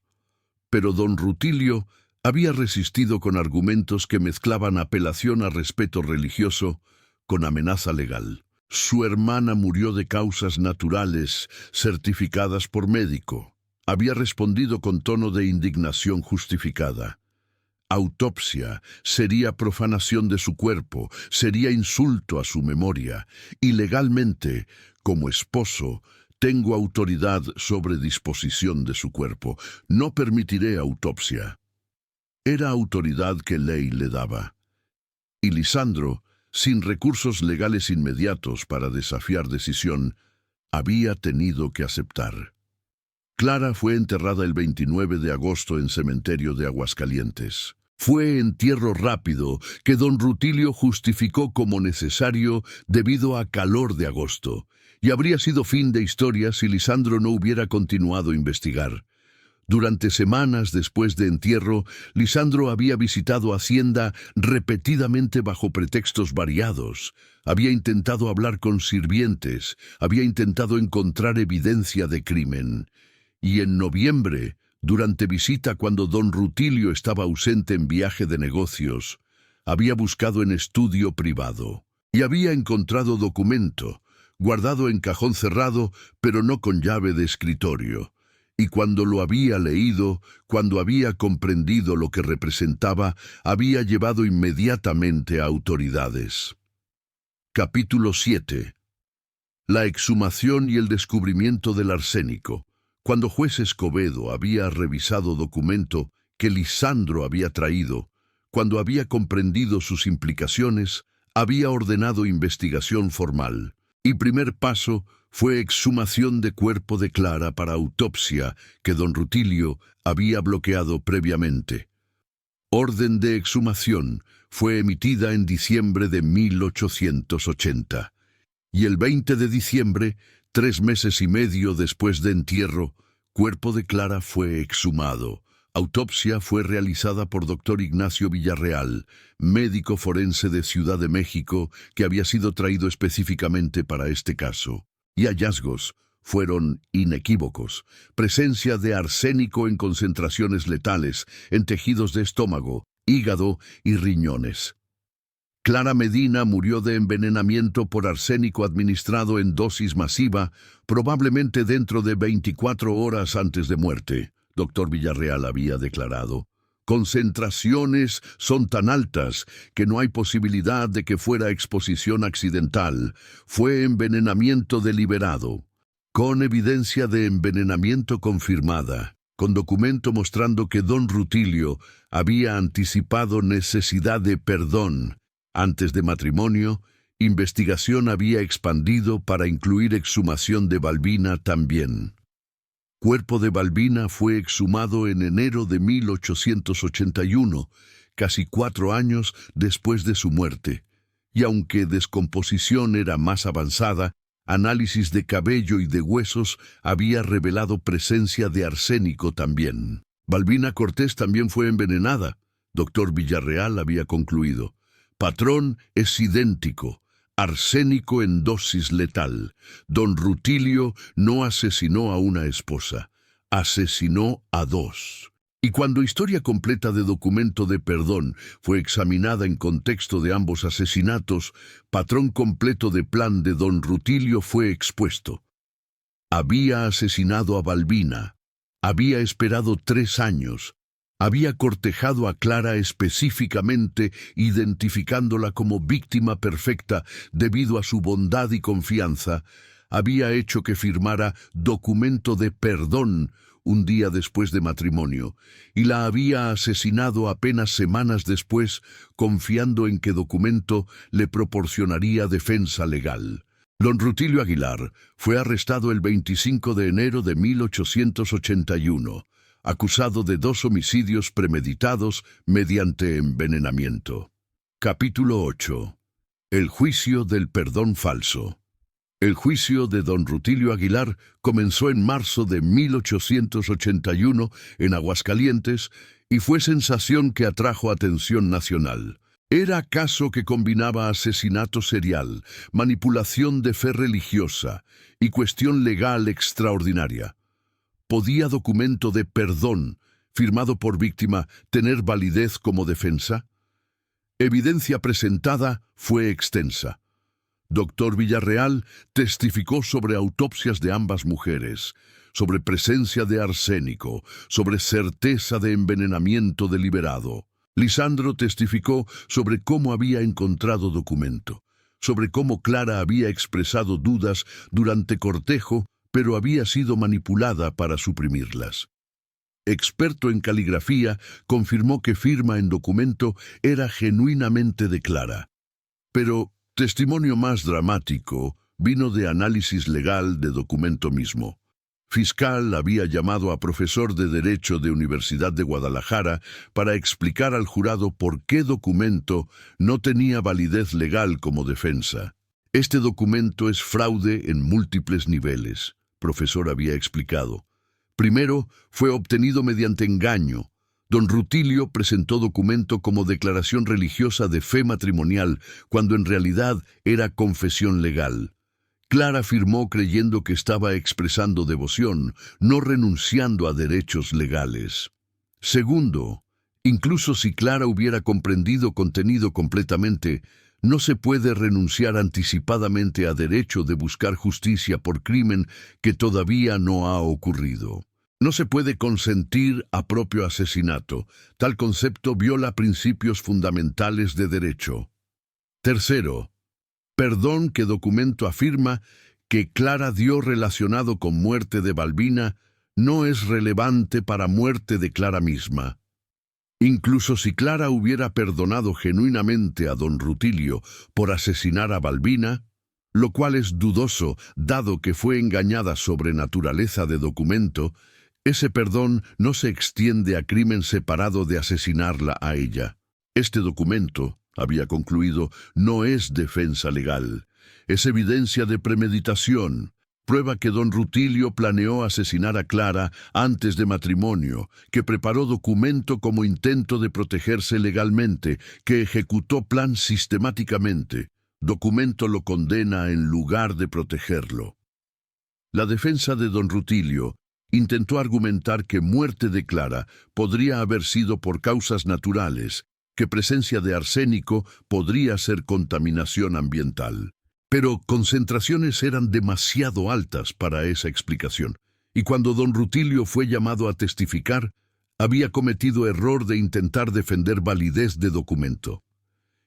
Pero don Rutilio había resistido con argumentos que mezclaban apelación a respeto religioso con amenaza legal. Su hermana murió de causas naturales, certificadas por médico. Había respondido con tono de indignación justificada. Autopsia sería profanación de su cuerpo, sería insulto a su memoria, y legalmente, como esposo, tengo autoridad sobre disposición de su cuerpo. No permitiré autopsia. Era autoridad que ley le daba. Y Lisandro, sin recursos legales inmediatos para desafiar decisión, había tenido que aceptar. Clara fue enterrada el 29 de agosto en cementerio de Aguascalientes. Fue entierro rápido que don Rutilio justificó como necesario debido a calor de agosto, y habría sido fin de historia si Lisandro no hubiera continuado a investigar. Durante semanas después de entierro, Lisandro había visitado Hacienda repetidamente bajo pretextos variados. Había intentado hablar con sirvientes, había intentado encontrar evidencia de crimen. Y en noviembre, durante visita cuando don Rutilio estaba ausente en viaje de negocios, había buscado en estudio privado. Y había encontrado documento, guardado en cajón cerrado, pero no con llave de escritorio. Y cuando lo había leído, cuando había comprendido lo que representaba, había llevado inmediatamente a autoridades. Capítulo 7. La exhumación y el descubrimiento del arsénico. Cuando juez Escobedo había revisado documento que Lisandro había traído, cuando había comprendido sus implicaciones, había ordenado investigación formal. Y primer paso fue exhumación de cuerpo de Clara para autopsia que don Rutilio había bloqueado previamente. Orden de exhumación fue emitida en diciembre de 1880. Y el 20 de diciembre, 3 meses y medio después de entierro, cuerpo de Clara fue exhumado. Autopsia fue realizada por doctor Ignacio Villarreal, médico forense de Ciudad de México, que había sido traído específicamente para este caso. Y hallazgos fueron inequívocos. Presencia de arsénico en concentraciones letales, en tejidos de estómago, hígado y riñones. Clara Medina murió de envenenamiento por arsénico administrado en dosis masiva, probablemente dentro de 24 horas antes de muerte. Doctor Villarreal había declarado: «Concentraciones son tan altas que no hay posibilidad de que fuera exposición accidental. Fue envenenamiento deliberado, con evidencia de envenenamiento confirmada, con documento mostrando que don Rutilio había anticipado necesidad de perdón. Antes de matrimonio, investigación había expandido para incluir exhumación de Balbina también». Cuerpo de Balbina fue exhumado en enero de 1881, casi 4 años después de su muerte, y aunque descomposición era más avanzada, análisis de cabello y de huesos había revelado presencia de arsénico también. Balbina Cortés también fue envenenada, doctor Villarreal había concluido. Patrón es idéntico. Arsénico en dosis letal. Don Rutilio no asesinó a una esposa, asesinó a 2. Y cuando historia completa de documento de perdón fue examinada en contexto de ambos asesinatos, patrón completo de plan de don Rutilio fue expuesto. Había asesinado a Balbina, había esperado 3 años, había cortejado a Clara específicamente, identificándola como víctima perfecta debido a su bondad y confianza, había hecho que firmara documento de perdón un día después de matrimonio, y la había asesinado apenas semanas después, confiando en que documento le proporcionaría defensa legal. Don Rutilio Aguilar fue arrestado el 25 de enero de 1881. Acusado de 2 homicidios premeditados mediante envenenamiento. Capítulo 8. El juicio del perdón falso. El juicio de don Rutilio Aguilar comenzó en marzo de 1881 en Aguascalientes y fue sensación que atrajo atención nacional. Era caso que combinaba asesinato serial, manipulación de fe religiosa y cuestión legal extraordinaria. ¿Podía documento de perdón, firmado por víctima, tener validez como defensa? Evidencia presentada fue extensa. Doctor Villarreal testificó sobre autopsias de ambas mujeres, sobre presencia de arsénico, sobre certeza de envenenamiento deliberado. Lisandro testificó sobre cómo había encontrado documento, sobre cómo Clara había expresado dudas durante cortejo, pero había sido manipulada para suprimirlas. Experto en caligrafía, confirmó que firma en documento era genuinamente de Clara. Pero testimonio más dramático vino de análisis legal de documento mismo. Fiscal había llamado a profesor de Derecho de Universidad de Guadalajara para explicar al jurado por qué documento no tenía validez legal como defensa. Este documento es fraude en múltiples niveles, profesor había explicado. Primero, fue obtenido mediante engaño. Don Rutilio presentó documento como declaración religiosa de fe matrimonial, cuando en realidad era confesión legal. Clara firmó creyendo que estaba expresando devoción, no renunciando a derechos legales. Segundo, incluso si Clara hubiera comprendido contenido completamente, no se puede renunciar anticipadamente a derecho de buscar justicia por crimen que todavía no ha ocurrido. No se puede consentir a propio asesinato. Tal concepto viola principios fundamentales de derecho. Tercero, perdón que documento afirma que Clara dio relacionado con muerte de Balbina no es relevante para muerte de Clara misma. Incluso si Clara hubiera perdonado genuinamente a don Rutilio por asesinar a Balbina, lo cual es dudoso dado que fue engañada sobre naturaleza de documento, ese perdón no se extiende a crimen separado de asesinarla a ella. Este documento, había concluido, no es defensa legal. Es evidencia de premeditación, prueba que don Rutilio planeó asesinar a Clara antes de matrimonio, que preparó documento como intento de protegerse legalmente, que ejecutó plan sistemáticamente. Documento lo condena en lugar de protegerlo. La defensa de don Rutilio intentó argumentar que muerte de Clara podría haber sido por causas naturales, que presencia de arsénico podría ser contaminación ambiental. Pero concentraciones eran demasiado altas para esa explicación, y cuando don Rutilio fue llamado a testificar, había cometido error de intentar defender validez de documento.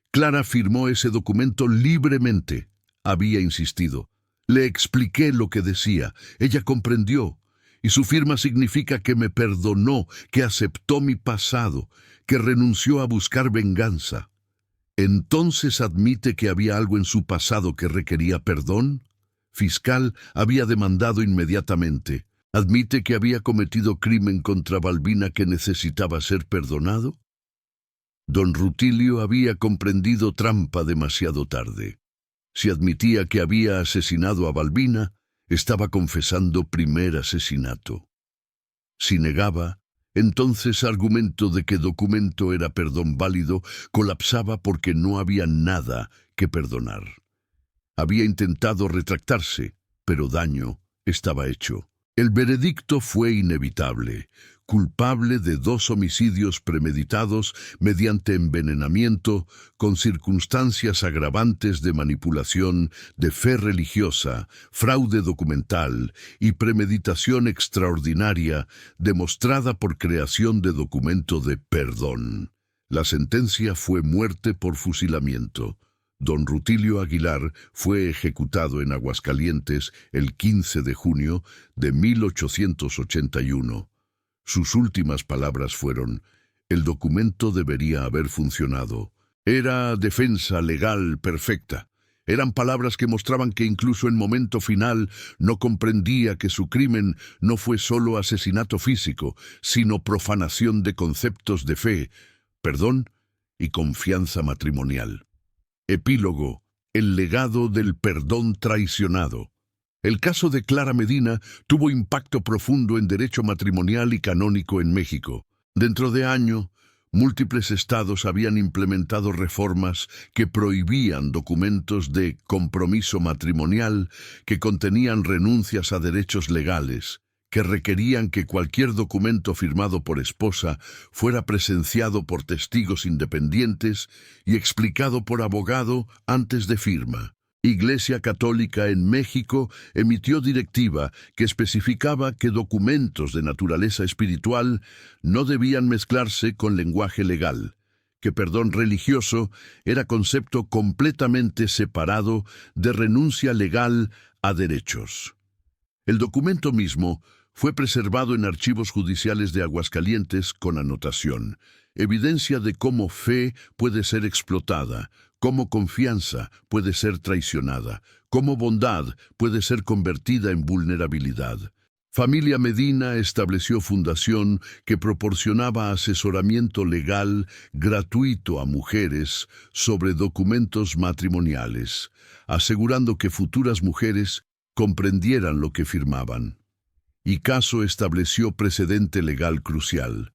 Clara firmó ese documento libremente, había insistido. Le expliqué lo que decía, ella comprendió, y su firma significa que me perdonó, que aceptó mi pasado, que renunció a buscar venganza. ¿Entonces admite que había algo en su pasado que requería perdón? Fiscal había demandado inmediatamente. ¿Admite que había cometido crimen contra Balbina que necesitaba ser perdonado? Don Rutilio había comprendido trampa demasiado tarde. Si admitía que había asesinado a Balbina, estaba confesando primer asesinato. Si negaba, entonces argumento de que documento era perdón válido colapsaba porque no había nada que perdonar. Había intentado retractarse, pero daño estaba hecho. El veredicto fue inevitable, culpable de 2 homicidios premeditados mediante envenenamiento, con circunstancias agravantes de manipulación, de fe religiosa, fraude documental y premeditación extraordinaria demostrada por creación de documento de perdón. La sentencia fue muerte por fusilamiento. Don Rutilio Aguilar fue ejecutado en Aguascalientes el 15 de junio de 1881. Sus últimas palabras fueron: el documento debería haber funcionado. Era defensa legal perfecta. Eran palabras que mostraban que incluso en momento final no comprendía que su crimen no fue solo asesinato físico, sino profanación de conceptos de fe, perdón y confianza matrimonial. Epílogo. El legado del perdón traicionado. El caso de Clara Medina tuvo impacto profundo en derecho matrimonial y canónico en México. Dentro de año, múltiples estados habían implementado reformas que prohibían documentos de compromiso matrimonial que contenían renuncias a derechos legales, que requerían que cualquier documento firmado por esposa fuera presenciado por testigos independientes y explicado por abogado antes de firma. Iglesia Católica en México emitió directiva que especificaba que documentos de naturaleza espiritual no debían mezclarse con lenguaje legal, que perdón religioso era concepto completamente separado de renuncia legal a derechos. El documento mismo fue preservado en archivos judiciales de Aguascalientes con anotación, evidencia de cómo fe puede ser explotada, cómo confianza puede ser traicionada, cómo bondad puede ser convertida en vulnerabilidad. Familia Medina estableció fundación que proporcionaba asesoramiento legal gratuito a mujeres sobre documentos matrimoniales, asegurando que futuras mujeres comprendieran lo que firmaban. Y Caso estableció precedente legal crucial,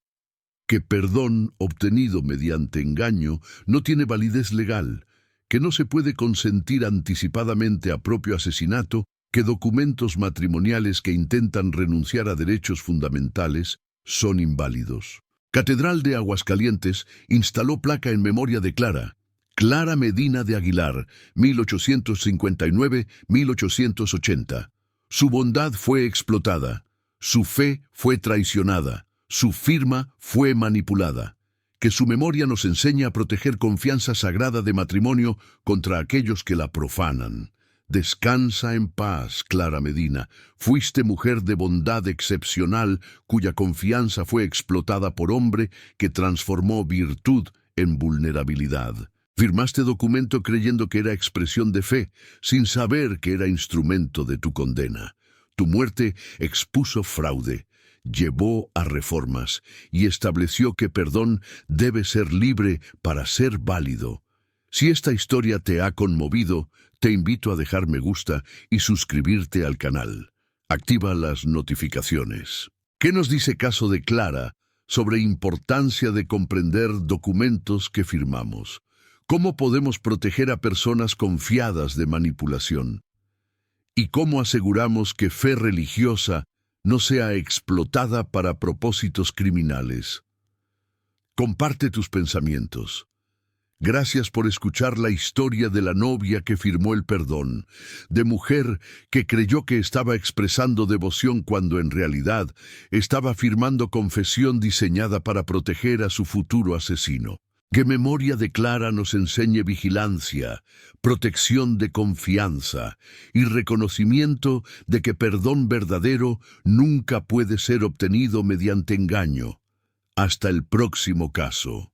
que perdón obtenido mediante engaño no tiene validez legal, que no se puede consentir anticipadamente a propio asesinato, que documentos matrimoniales que intentan renunciar a derechos fundamentales son inválidos. Catedral de Aguascalientes instaló placa en memoria de Clara Medina de Aguilar, 1859-1880. Su bondad fue explotada, su fe fue traicionada, su firma fue manipulada. Que su memoria nos enseñe a proteger confianza sagrada de matrimonio contra aquellos que la profanan. Descansa en paz, Clara Medina. Fuiste mujer de bondad excepcional, cuya confianza fue explotada por hombre que transformó virtud en vulnerabilidad. Firmaste documento creyendo que era expresión de fe, sin saber que era instrumento de tu condena. Tu muerte expuso fraude, llevó a reformas y estableció que perdón debe ser libre para ser válido. Si esta historia te ha conmovido, te invito a dejar me gusta y suscribirte al canal. Activa las notificaciones. ¿Qué nos dice Caso de Clara sobre importancia de comprender documentos que firmamos? ¿Cómo podemos proteger a personas confiadas de manipulación? ¿Y cómo aseguramos que fe religiosa no sea explotada para propósitos criminales? Comparte tus pensamientos. Gracias por escuchar la historia de la novia que firmó el perdón, de mujer que creyó que estaba expresando devoción cuando en realidad estaba firmando confesión diseñada para proteger a su futuro asesino. Que memoria de Clara nos enseñe vigilancia, protección de confianza y reconocimiento de que perdón verdadero nunca puede ser obtenido mediante engaño. Hasta el próximo caso.